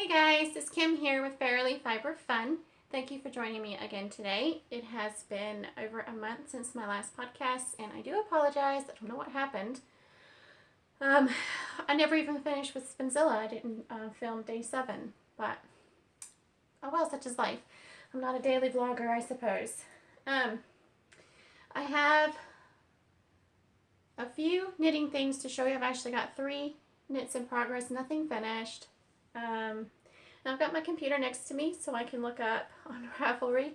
Hey guys, it's Kim here with Fairly Fiber Fun. Thank you for joining me again today. It has been over a month since my last podcast, and I do apologize. I don't know what happened. I never even finished with Spinzilla. I didn't film day 7, but oh well, such is life. I'm not a daily vlogger, I suppose. I have a few knitting things to show you. I've actually got 3 knits in progress, nothing finished. And I've got my computer next to me so I can look up on Ravelry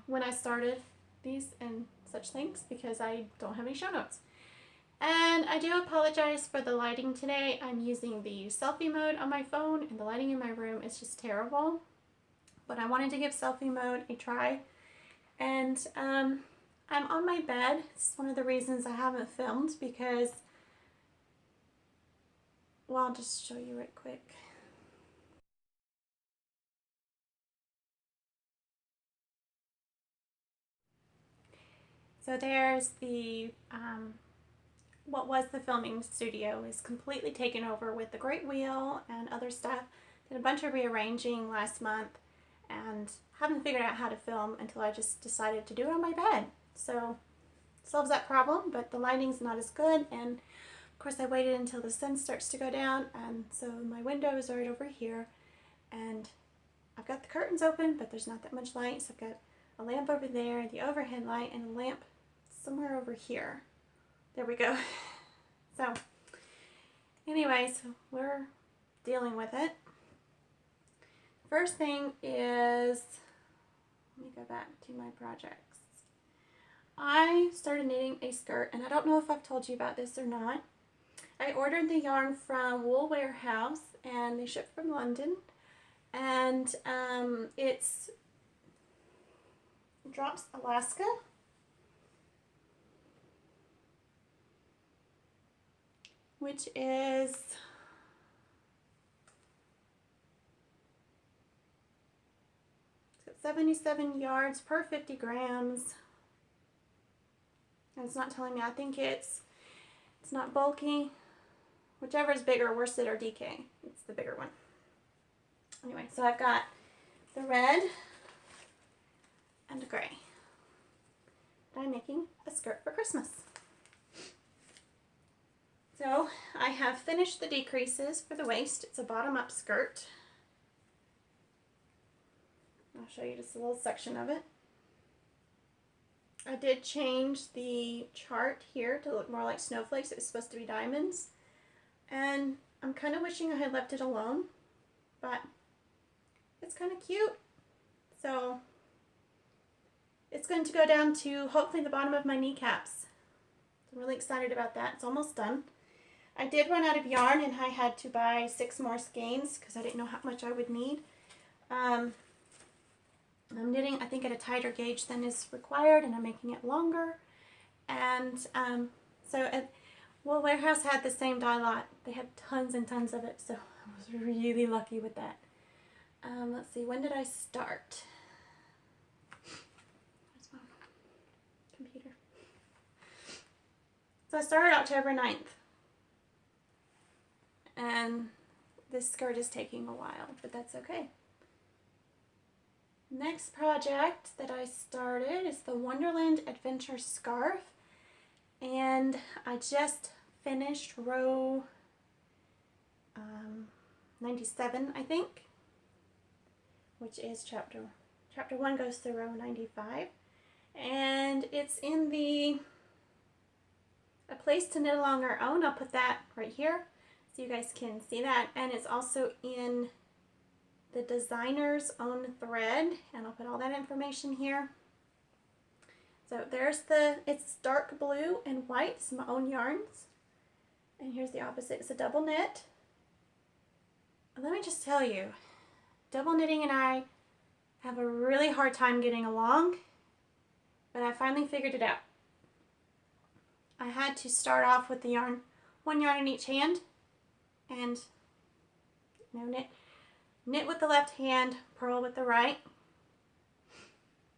when I started these and such things because I don't have any show notes. And I do apologize for the lighting today. I'm using the selfie mode on my phone and the lighting in my room is just terrible. But I wanted to give selfie mode a try. And I'm on my bed. It's one of the reasons I haven't filmed because, well, I'll just show you right quick. So there's the, what was the filming studio is completely taken over with the great wheel and other stuff. Did a bunch of rearranging last month and haven't figured out how to film until I just decided to do it on my bed. So solves that problem, but the lighting's not as good, and of course I waited until the sun starts to go down, and so my window is right over here, and I've got the curtains open, but there's not that much light, so I've got a lamp over there, the overhead light, and a lamp somewhere over here. There we go. So anyways, we're dealing with it. First thing is, let me go back to my projects. I started knitting a skirt, and I don't know if I've told you about this or not. I ordered the yarn from Wool Warehouse, and they ship from London, and it's Drops Alaska. Which is 77 yards per 50 grams. And it's not telling me. I think it's not bulky. Whichever is bigger, worsted or DK. It's the bigger one. Anyway, so I've got the red and the gray. I'm making a skirt for Christmas. So I have finished the decreases for the waist. It's a bottom-up skirt. I'll show you just a little section of it. I did change the chart here to look more like snowflakes. It was supposed to be diamonds. And I'm kind of wishing I had left it alone, but it's kind of cute. So it's going to go down to hopefully the bottom of my kneecaps. I'm really excited about that. It's almost done. I did run out of yarn and I had to buy 6 more skeins because I didn't know how much I would need. I'm knitting, I think, at a tighter gauge than is required, and I'm making it longer. And so Wool Warehouse had the same dye lot. They had tons and tons of it, so I was really lucky with that. Let's see, when did I start? Where's my computer? So I started October 9th. And this skirt is taking a while, but that's okay. Next project that I started is the Wonderland Adventure Scarf, and I just finished row 97, I think, which is chapter 1 goes through row 95, and it's in the A Place to Knit Along Our Own. I'll put that right here so you guys can see that, and it's also in the designer's own thread, and I'll put all that information here. So there's it's dark blue and white. It's my own yarns, and here's the opposite. It's a double knit. And let me just tell you, double knitting and I have a really hard time getting along, but I finally figured it out. I had to start off with the yarn, 1 yarn in each hand, and knit with the left hand, purl with the right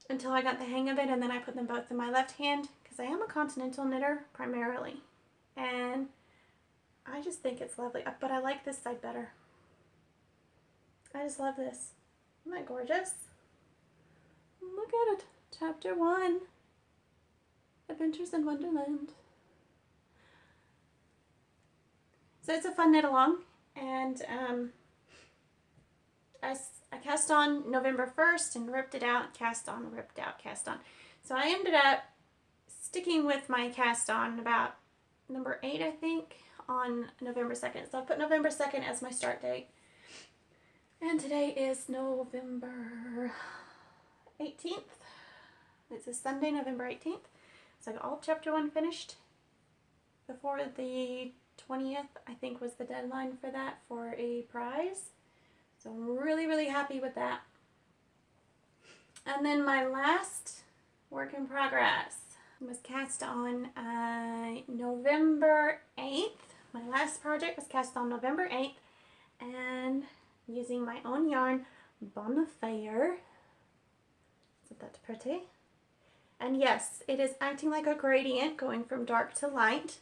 until I got the hang of it, and then I put them both in my left hand because I am a continental knitter primarily, and I just think it's lovely, but I like this side better. I just love this. Isn't that gorgeous? Look at it. Chapter 1. Adventures in Wonderland. So it's a fun knit along, and I cast on November 1st and ripped it out, cast on, ripped out, cast on. So I ended up sticking with my cast on about number 8, I think, on November 2nd. So I put November 2nd as my start date. And today is November 18th. It's a Sunday, November 18th. So I got all of chapter 1 finished before the 20th, I think, was the deadline for that, for a prize. So I'm really, really happy with that. And then my last work in progress was cast on November 8th. My last project was cast on November 8th, and using my own yarn, Bonfire. Isn't that pretty? And yes, it is acting like a gradient, going from dark to light,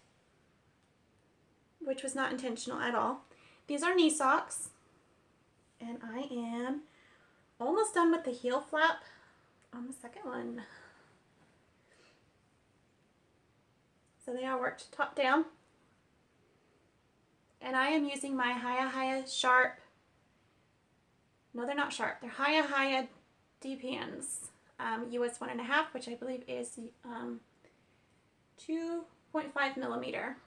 which was not intentional at all. These are knee socks, and I am almost done with the heel flap on the second one. So they are worked top down, and I am using my Hiya Sharp. No, they're not sharp. They're Hiya D-pins, US 1.5, which I believe is 2.5 millimeter.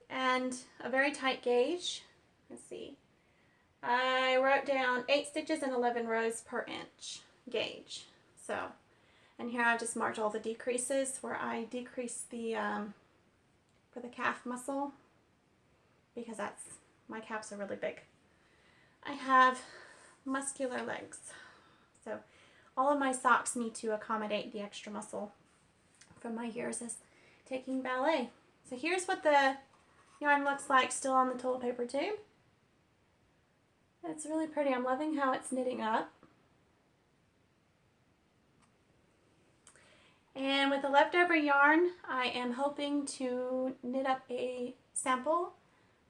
And a very tight gauge. Let's see. I wrote down 8 stitches and 11 rows per inch gauge. So, and here I've just marked all the decreases where I decrease the, for the calf muscle, because my calves are really big. I have muscular legs. So all of my socks need to accommodate the extra muscle from my years as taking ballet. So here's what the yarn looks like still on the toilet paper tube. It's really pretty. I'm loving how it's knitting up. And with the leftover yarn, I am hoping to knit up a sample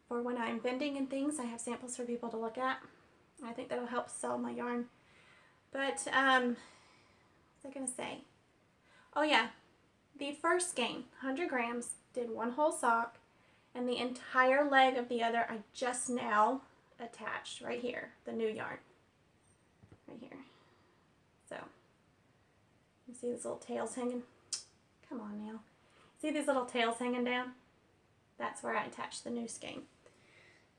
for when I'm vending and things. I have samples for people to look at. I think that'll help sell my yarn. But, what was I going to say? Oh yeah, the first skein, 100 grams, did one whole sock, and the entire leg of the other I just now attached right here, the new yarn, right here. So, you see these little tails hanging? Come on now. See these little tails hanging down? That's where I attached the new skein.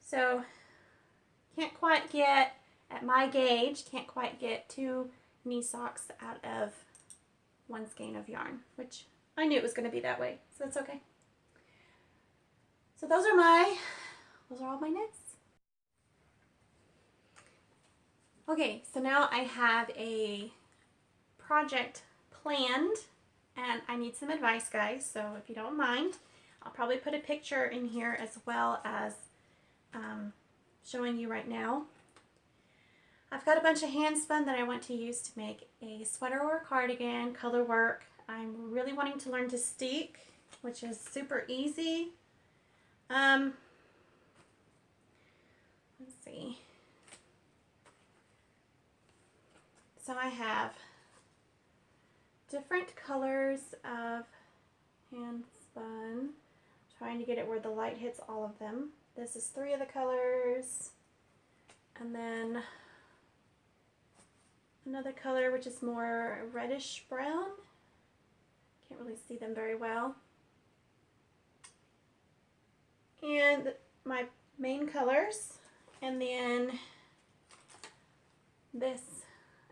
So, can't quite get, at my gauge, can't quite get 2 knee socks out of 1 skein of yarn, which I knew it was going to be that way, so it's okay. So those are all my knits. Okay, so now I have a project planned, and I need some advice, guys, so if you don't mind, I'll probably put a picture in here as well as showing you right now. I've got a bunch of handspun that I want to use to make a sweater or a cardigan, color work. I'm really wanting to learn to steek, which is super easy. Let's see. So I have different colors of handspun, trying to get it where the light hits all of them. This is 3 of the colors, and then another color which is more reddish brown. Can't really see them very well. And my main colors, and then this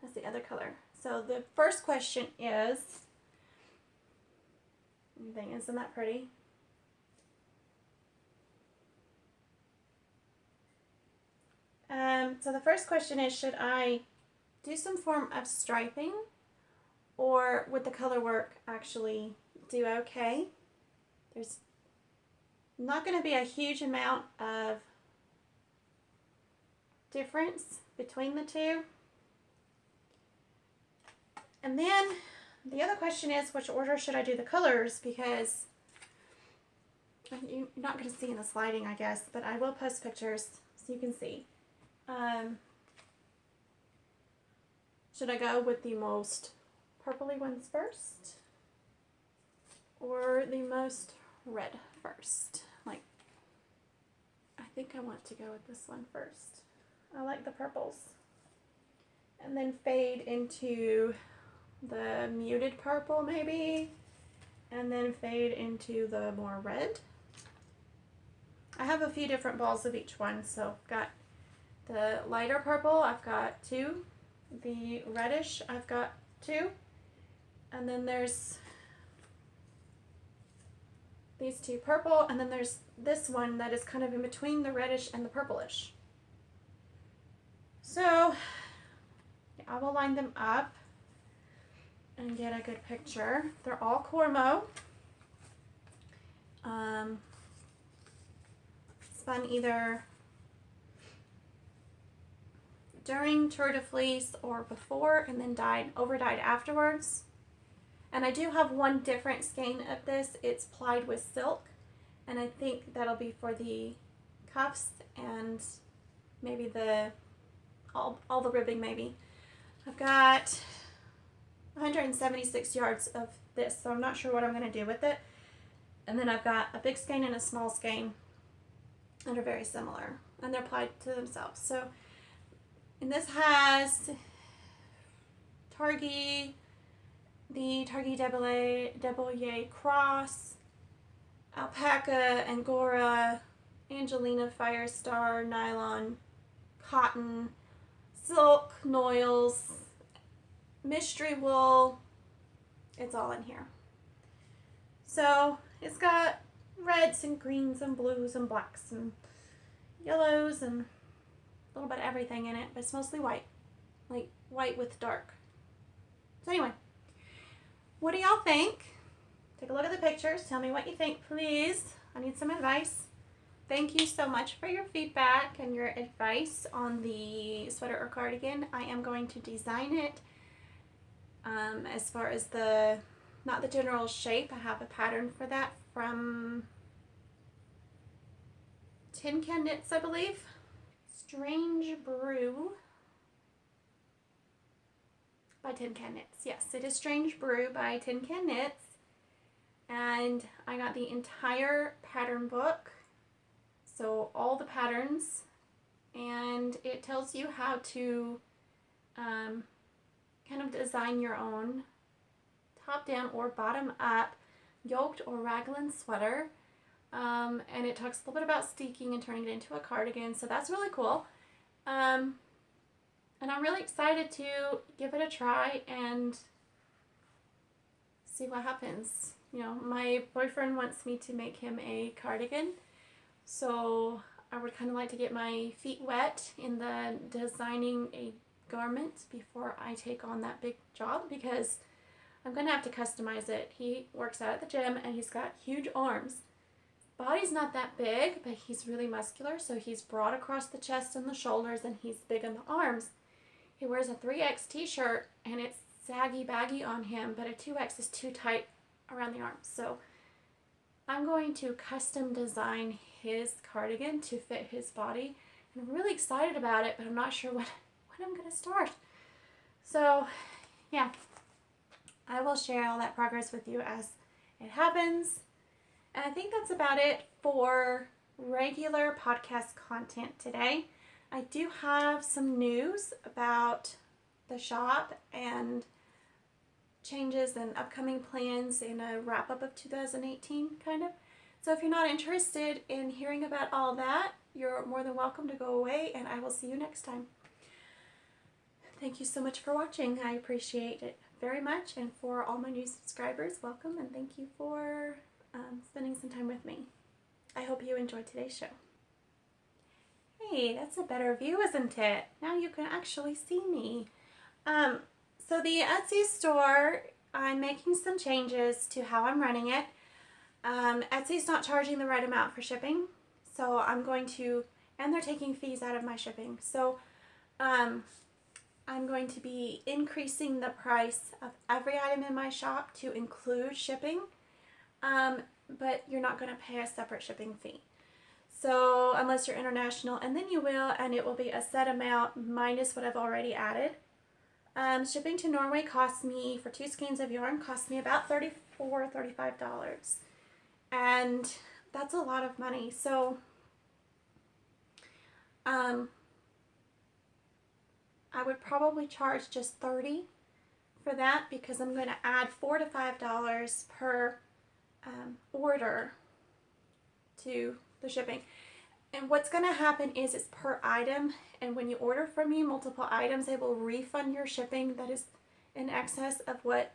is the other color. So the first question is, isn't that pretty? So the first question is, should I do some form of striping, or would the color work actually do okay? There's not going to be a huge amount of difference between the two. And then the other question is, which order should I do the colors? Because you're not going to see in the sliding, I guess, but I will post pictures so you can see. Should I go with the most purpley ones first? Or the most red first? Like, I think I want to go with this one first. I like the purples. And then fade into the muted purple maybe. And then fade into the more red. I have a few different balls of each one. So I've got the lighter purple, I've got 2. The reddish, I've got 2. And then there's these 2 purple, and then there's this one that is kind of in between the reddish and the purplish. So I will line them up and get a good picture. They're all Cormo. Spun either during Tour de Fleece or before, and then over dyed afterwards. And I do have one different skein of this. It's plied with silk, and I think that'll be for the cuffs and maybe all the ribbing maybe. I've got 176 yards of this, so I'm not sure what I'm going to do with it. And then I've got a big skein and a small skein that are very similar, and they're plied to themselves. So, and this has Targhee, the Targhee Debouillé Cross, Alpaca, Angora, Angelina Firestar, Nylon, Cotton, Silk, Noils, Mystery Wool. It's all in here. So it's got reds and greens and blues and blacks and yellows and a little bit of everything in it, but it's mostly white, like white with dark. So anyway, what do y'all think? Take a look at the pictures. Tell me what you think, please. I need some advice. Thank you so much for your feedback and your advice on the sweater or cardigan. I am going to design it as far as not the general shape. I have a pattern for that from Tin Can Knits, I believe. Strange Brew by Tin Can Knits. Yes, it is Strange Brew by Tin Can Knits. And I got the entire pattern book. So all the patterns, and it tells you how to kind of design your own top down or bottom up yoked or raglan sweater. And it talks a little bit about steeking and turning it into a cardigan, so that's really cool. And I'm really excited to give it a try and see what happens. You know, my boyfriend wants me to make him a cardigan, so I would kind of like to get my feet wet in the designing a garment before I take on that big job, because I'm going to have to customize it. He works out at the gym and he's got huge arms. Body's not that big, but he's really muscular, so he's broad across the chest and the shoulders, and he's big in the arms. He wears a 3X t-shirt and it's saggy baggy on him, but a 2X is too tight around the arms. So I'm going to custom design his cardigan to fit his body, and I'm really excited about it, but I'm not sure when I'm going to start. So yeah, I will share all that progress with you as it happens. And I think that's about it for regular podcast content today. I do have some news about the shop and changes and upcoming plans in a wrap-up of 2018, kind of. So if you're not interested in hearing about all that, you're more than welcome to go away, and I will see you next time. Thank you so much for watching. I appreciate it very much. And for all my new subscribers, welcome, and thank you for spending some time with me. I hope you enjoyed today's show. Hey, that's a better view, isn't it? Now you can actually see me. So the Etsy store, I'm making some changes to how I'm running it. Etsy's not charging the right amount for shipping, so I'm going to, and they're taking fees out of my shipping. So I'm going to be increasing the price of every item in my shop to include shipping, but you're not going to pay a separate shipping fee. So unless you're international, and then you will, and it will be a set amount minus what I've already added. Shipping to Norway cost me, for 2 skeins of yarn, cost me about $34, $35. And that's a lot of money. So I would probably charge just $30 for that, because I'm going to add $4 to $5 per order to the shipping. And what's going to happen is it's per item, and when you order from me multiple items, they will refund your shipping that is in excess of what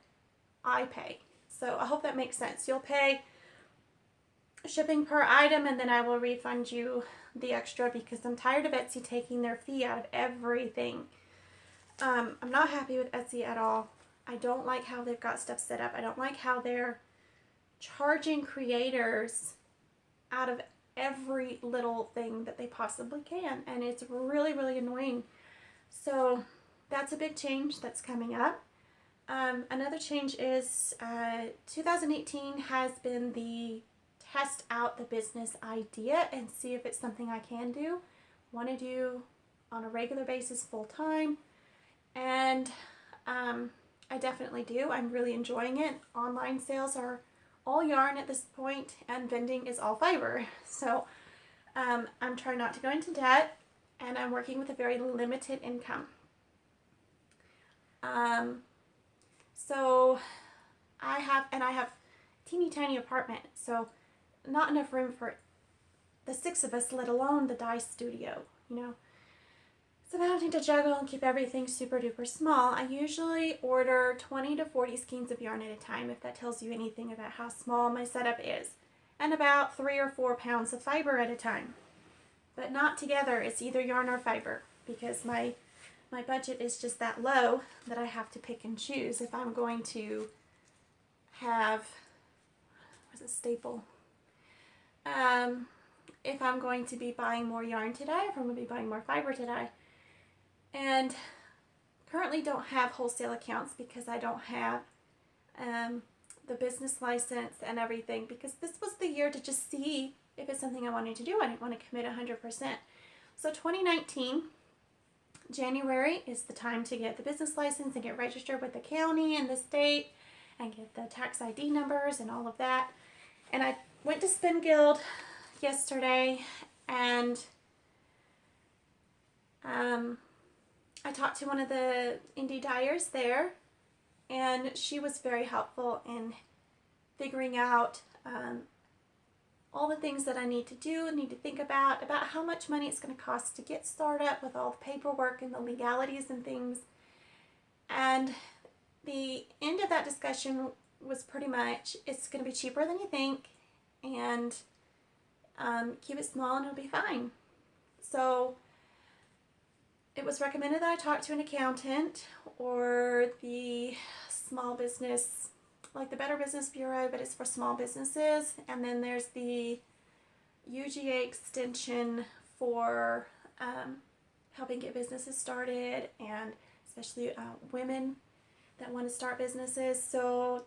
I pay. So I hope that makes sense. You'll pay shipping per item, and then I will refund you the extra, because I'm tired of Etsy taking their fee out of everything. I'm not happy with Etsy at all. I don't like how they've got stuff set up. I don't like how they're charging creators out of every little thing that they possibly can, and it's really, really annoying. So that's a big change that's coming up. Another change is 2018 has been the test out the business idea and see if it's something I can do, want to do on a regular basis full time, and I definitely do. I'm really enjoying it. Online sales are all yarn at this point, and vending is all fiber. So I'm trying not to go into debt, and I'm working with a very limited income. So I have a teeny tiny apartment, so not enough room for the 6 of us, let alone the dye studio, you know. So I'm having to juggle and keep everything super duper small. I usually order 20 to 40 skeins of yarn at a time, if that tells you anything about how small my setup is, and about 3 or 4 pounds of fiber at a time. But not together, it's either yarn or fiber, because my budget is just that low that I have to pick and choose if I'm going to have, what's a staple? If I'm going to be buying more yarn today, if I'm going to be buying more fiber today. And currently don't have wholesale accounts because I don't have the business license and everything, because this was the year to just see if it's something I wanted to do. I didn't want to commit 100%. So 2019, January is the time to get the business license and get registered with the county and the state and get the tax ID numbers and all of that. And I went to Spin Guild yesterday, and I talked to one of the indie dyers there, and she was very helpful in figuring out all the things that I need to do and need to think about how much money it's going to cost to get started with all the paperwork and the legalities and things. And the end of that discussion was pretty much, it's going to be cheaper than you think, and keep it small and it'll be fine. So it was recommended that I talk to an accountant or the small business, like the Better Business Bureau, but it's for small businesses. And then there's the UGA extension for helping get businesses started, and especially women that want to start businesses. So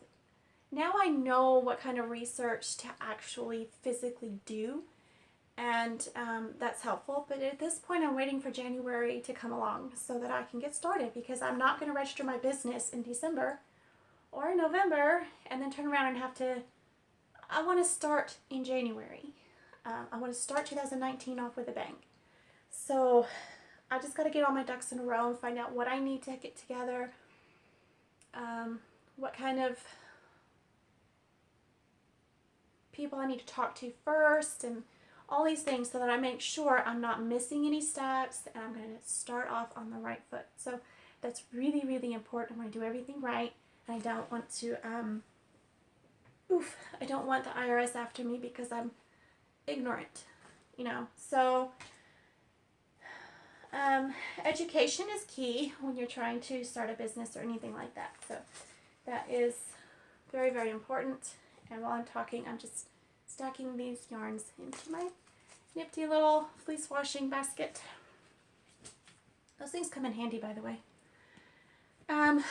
now I know what kind of research to actually physically do, and that's helpful. But at this point, I'm waiting for January to come along so that I can get started, because I'm not going to register my business in December or in November and then turn around and have to, I want to start in January. I want to start 2019 off with a bang. So I just got to get all my ducks in a row and find out what I need to get together, what kind of people I need to talk to first, and all these things, so that I make sure I'm not missing any steps and I'm going to start off on the right foot. So that's really, really important. I want to do everything right. And I don't want to, I don't want the IRS after me because I'm ignorant, you know. So education is key when you're trying to start a business or anything like that. So that is very, very important. And while I'm talking, I'm just stacking these yarns into my nifty little fleece washing basket. Those things come in handy, by the way. Yeah,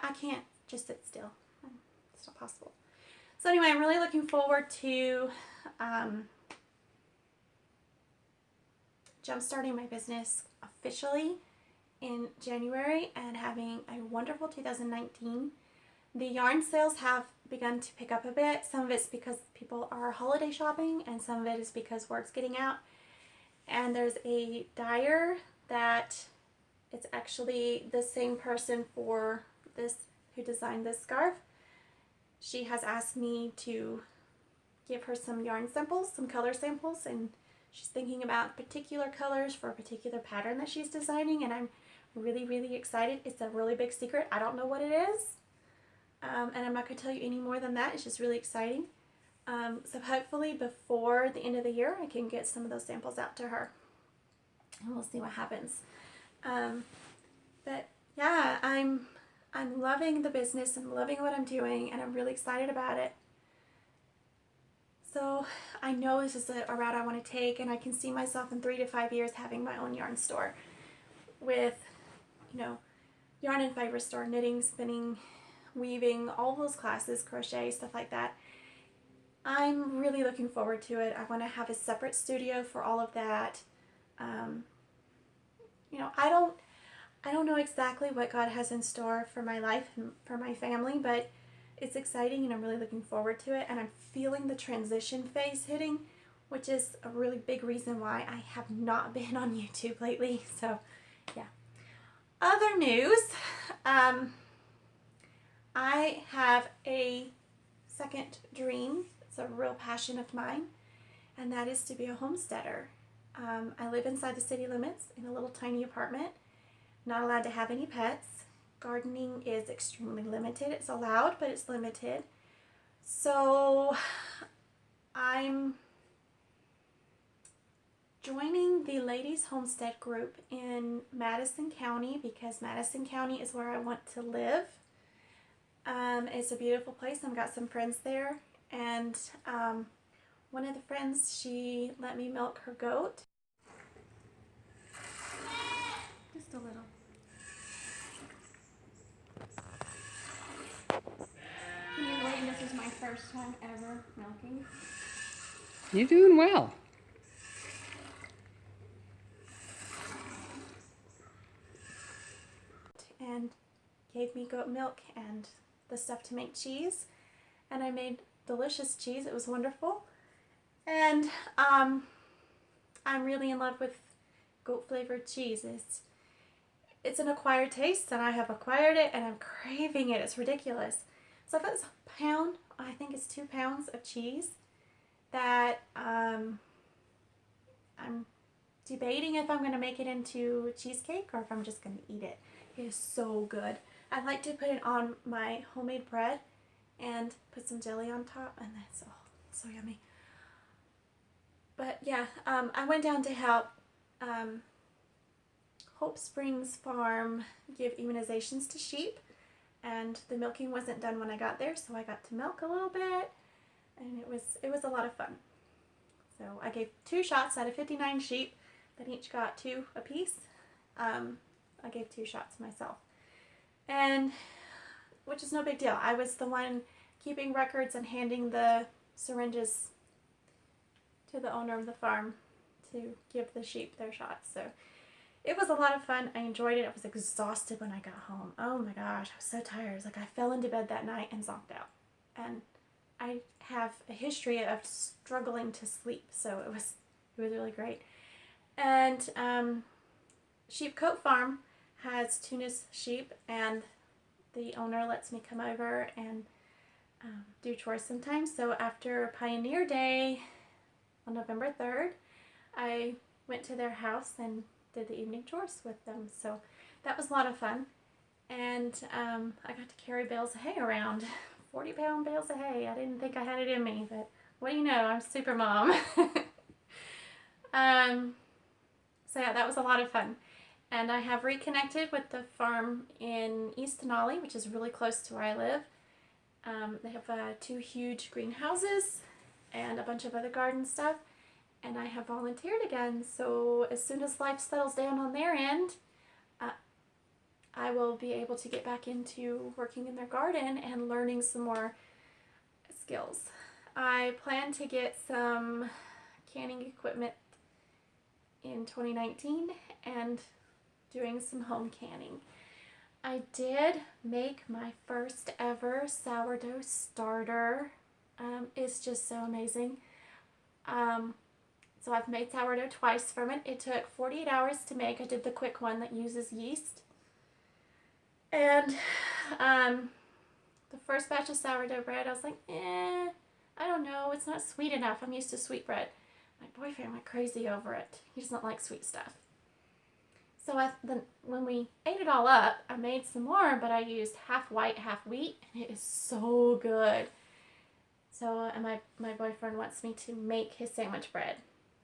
I can't just sit still. It's not possible. So anyway, I'm really looking forward to jump-starting my business officially in January and having a wonderful 2019. The yarn sales have begun to pick up a bit. Some of it's because people are holiday shopping, and some of it is because word's getting out. And there's a dyer that it's actually the same person for this who designed this scarf. She has asked me to give her some yarn samples, some color samples, and she's thinking about particular colors for a particular pattern that she's designing, and I'm really, really excited. It's a really big secret. I don't know what it is, and I'm not going to tell you any more than that. It's just really exciting. So hopefully before the end of the year I can get some of those samples out to her, and we'll see what happens. But yeah, I'm loving the business. I'm loving what I'm doing, and I'm really excited about it. So I know this is a route I want to take, and I can see myself in 3 to 5 years having my own yarn store with, you know, yarn and fiber store, knitting, spinning, weaving, all those classes, crochet, stuff like that. I'm really looking forward to it. I want to have a separate studio for all of that. You know, I don't know exactly what God has in store for my life and for my family, but it's exciting, and I'm really looking forward to it, and I'm feeling the transition phase hitting, which is a really big reason why I have not been on YouTube lately. So yeah. Other news, I have a second dream. It's a real passion of mine, and that is to be a homesteader. I live inside the city limits in a little tiny apartment, not allowed to have any pets. Gardening is extremely limited. It's allowed, but it's limited. So I'm joining the Ladies Homestead group in Madison County because Madison County is where I want to live. It's a beautiful place. I've got some friends there, and one of the friends, she let me milk her goat. Just a little. Can you believe this is my first time ever milking? You're doing well. And gave me goat milk and the stuff to make cheese, and I made delicious cheese. It was wonderful, and I'm really in love with goat flavored cheese. It's an acquired taste, and I have acquired it, and I'm craving it. It's ridiculous. So I've got this pound, I think it's 2 pounds of cheese that I'm debating if I'm going to make it into cheesecake or if I'm just going to eat it. It is so good. I'd like to put it on my homemade bread and put some jelly on top, and that's so yummy. But yeah, I went down to help Hope Springs Farm give immunizations to sheep, and the milking wasn't done when I got there, so I got to milk a little bit, and it was a lot of fun. So I gave 2 shots out of 59 sheep that each got 2 apiece. I gave 2 shots myself, and which is no big deal. I was the one keeping records and handing the syringes to the owner of the farm to give the sheep their shots. So it was a lot of fun. I enjoyed it. I was exhausted when I got home. Oh my gosh, I was so tired. It was like I fell into bed that night and zonked out. And I have a history of struggling to sleep, so it was really great. And Sheep Coat Farm has Tunis sheep, and the owner lets me come over and do chores sometimes. So after Pioneer Day on November 3rd, I went to their house and did the evening chores with them. So that was a lot of fun. And I got to carry bales of hay around. 40-pound bales of hay. I didn't think I had it in me, but what do you know? I'm super mom. So yeah, that was a lot of fun. And I have reconnected with the farm in East Denali, which is really close to where I live. They have 2 huge greenhouses and a bunch of other garden stuff. And I have volunteered again, so as soon as life settles down on their end, I will be able to get back into working in their garden and learning some more skills. I plan to get some canning equipment in 2019 and doing some home canning. I did make my first ever sourdough starter. It's just so amazing. So I've made sourdough twice from it. It took 48 hours to make. I did the quick one that uses yeast. And the first batch of sourdough bread, I was like, I don't know. It's not sweet enough. I'm used to sweet bread. My boyfriend went crazy over it. He doesn't like sweet stuff. So then when we ate it all up, I made some more, but I used half white, half wheat, and it is so good. So my boyfriend wants me to make his sandwich bread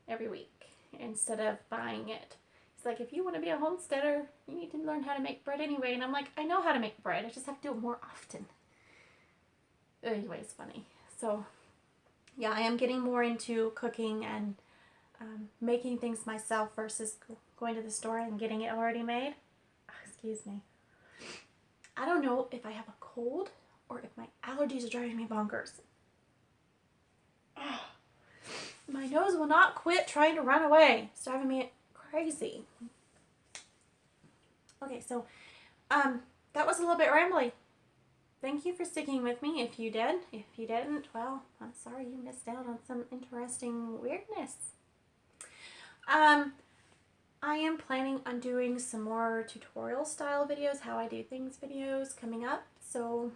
every week instead of buying it. He's like, if you want to be a homesteader, you need to learn how to make bread anyway. And I'm like, I know how to make bread. I just have to do it more often. Anyway, it's funny. So yeah, I am getting more into cooking and making things myself versus going to the store and getting it already made. Excuse me. I don't know if I have a cold or if my allergies are driving me bonkers. My nose will not quit trying to run away. It's driving me crazy. Okay, so that was a little bit rambly. Thank you for sticking with me if you did. If you didn't, well, I'm sorry you missed out on some interesting weirdness. I am planning on doing some more tutorial style videos, how I do things videos coming up. So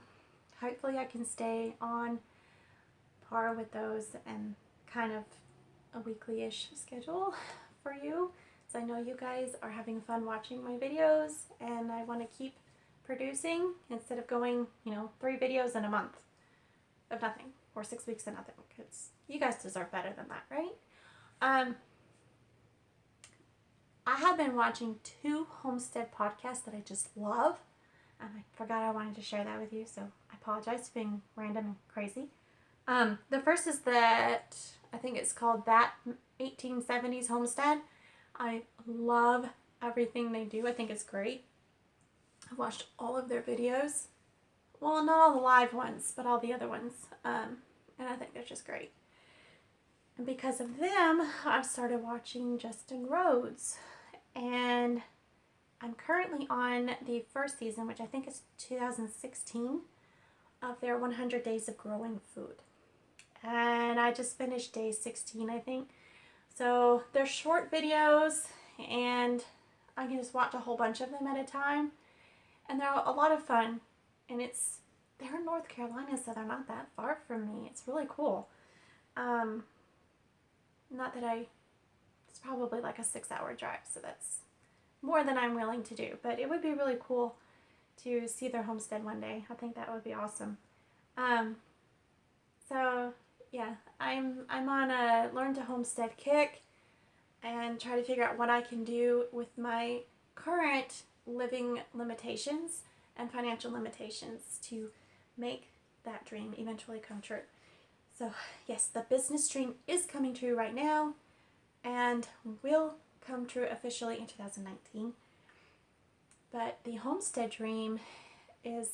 hopefully I can stay on par with those and kind of a weekly-ish schedule for you. So I know you guys are having fun watching my videos and I want to keep producing instead of going, 3 videos in a month of nothing or 6 weeks of nothing, because you guys deserve better than that, right? I have been watching 2 Homestead podcasts that I just love, and I forgot I wanted to share that with you, so I apologize for being random and crazy. The first is that, I think it's called That 1870s Homestead. I love everything they do. I think it's great. I've watched all of their videos. Well, not all the live ones, but all the other ones. And I think they're just great. And because of them, I've started watching Justin Rhodes. And I'm currently on the first season, which I think is 2016, of their 100 Days of Growing Food. And I just finished day 16, I think. So they're short videos, and I can just watch a whole bunch of them at a time. And they're a lot of fun. And they're in North Carolina, so they're not that far from me. It's really cool. Not that it's probably like a 6-hour drive, so that's more than I'm willing to do. But it would be really cool to see their homestead one day. I think that would be awesome. So yeah, I'm on a learn to homestead kick and try to figure out what I can do with my current living limitations and financial limitations to make that dream eventually come true. So yes, the business dream is coming true right now and will come true officially in 2019. But the homestead dream is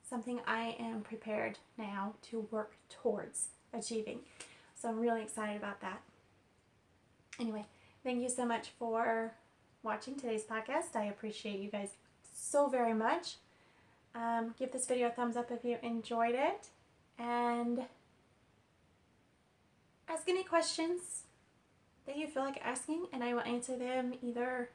something I am prepared now to work towards achieving. So I'm really excited about that. Anyway, thank you so much for watching today's podcast. I appreciate you guys so very much. Give this video a thumbs up if you enjoyed it. And ask any questions that you feel like asking, and I will answer them either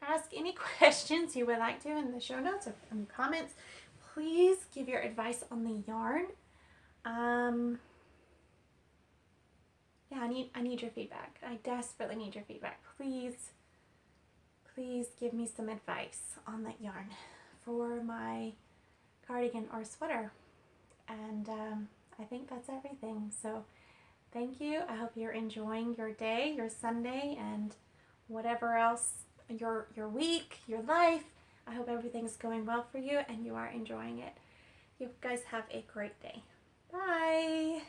ask any questions you would like to in the show notes or in the comments. Please give your advice on the yarn. Yeah, I need your feedback. I desperately need your feedback. Please give me some advice on that yarn for my cardigan or sweater. And I think that's everything. So thank you. I hope you're enjoying your day, your Sunday, and whatever else, your week, your life. I hope everything's going well for you and you are enjoying it. You guys have a great day. Bye.